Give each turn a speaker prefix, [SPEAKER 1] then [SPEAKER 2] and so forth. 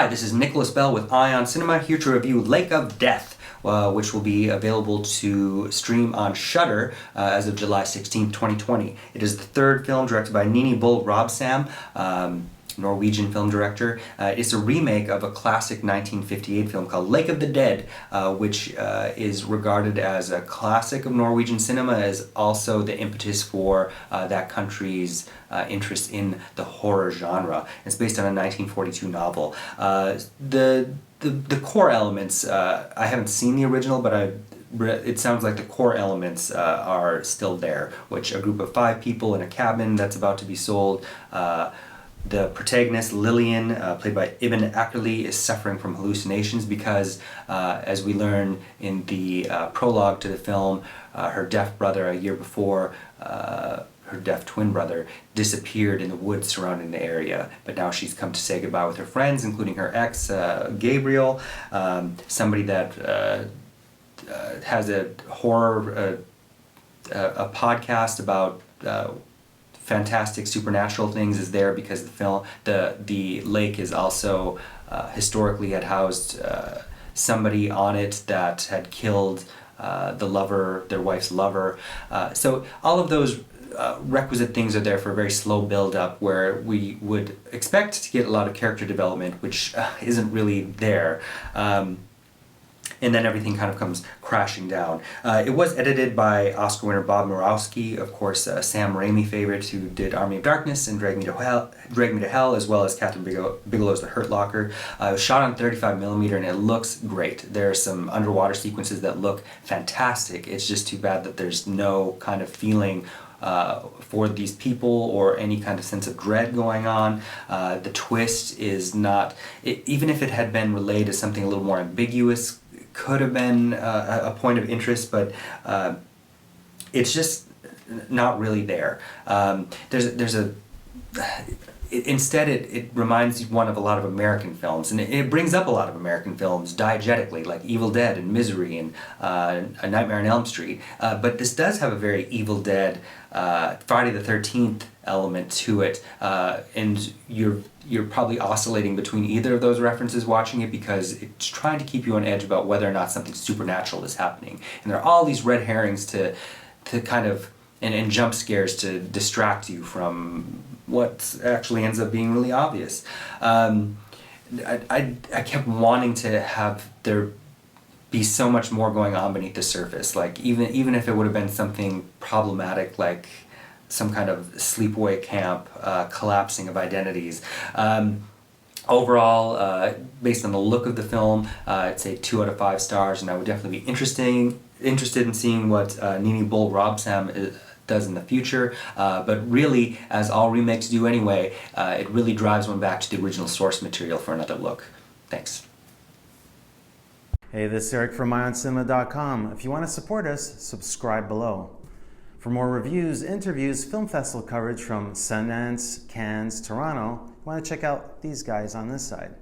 [SPEAKER 1] Hi, this is Nicholas Bell with IONCINEMA, here to review Lake of Death, which will be available to stream on Shudder as of July 16, 2020. It is the third film directed by Nini Robsahm, Norwegian film director. It's a remake of a classic 1958 film called Lake of the Dead, which is regarded as a classic of Norwegian cinema, as also the impetus for that country's interest in the horror genre. It's based on a 1942 novel. The core elements, I haven't seen the original, but it sounds like the core elements are still there, which a group of 5 people in a cabin that's about to be sold. The protagonist, Lillian, played by Iben Akerlie, is suffering from hallucinations because, as we learn in the prologue to the film, her deaf brother a year before, her deaf twin brother, disappeared in the woods surrounding the area. But now she's come to say goodbye with her friends, including her ex, Gabriel, somebody that has a horror, a podcast about fantastic supernatural things is there because the lake is also historically had housed somebody on it that had killed their wife's lover. So all of those requisite things are there for a very slow build-up where we would expect to get a lot of character development, which isn't really there. And then everything kind of comes crashing down. It was edited by Oscar winner Bob Murawski, of course, Sam Raimi favorite, who did Army of Darkness and Drag Me to Hell, as well as Catherine Bigelow's The Hurt Locker. It was shot on 35mm and it looks great. There are some underwater sequences that look fantastic. It's just too bad that there's no kind of feeling for these people or any kind of sense of dread going on. The twist is not, even if it had been relayed as something a little more ambiguous, could have been a point of interest, but it's just not really there. Instead it reminds one of a lot of American films, and it brings up a lot of American films diegetically, like Evil Dead and Misery and A Nightmare on Elm Street. But this does have a very Evil Dead, Friday the 13th element to it, and you're probably oscillating between either of those references watching it because it's trying to keep you on edge about whether or not something supernatural is happening. And there are all these red herrings to kind of, and jump scares to distract you from what actually ends up being really obvious. I kept wanting to have there be so much more going on beneath the surface, like even if it would have been something problematic, like some kind of sleepaway camp, collapsing of identities. Overall, based on the look of the film, I'd say 2 out of 5 stars, and I would definitely be interested in seeing what Nini Robsahm does in the future. But really, as all remakes do anyway, it really drives one back to the original source material for another look. Thanks.
[SPEAKER 2] Hey, this is Eric from IONCINEMA.com. If you want to support us, subscribe below. For more reviews, interviews, film festival coverage from Sundance, Cannes, Toronto, you want to check out these guys on this side.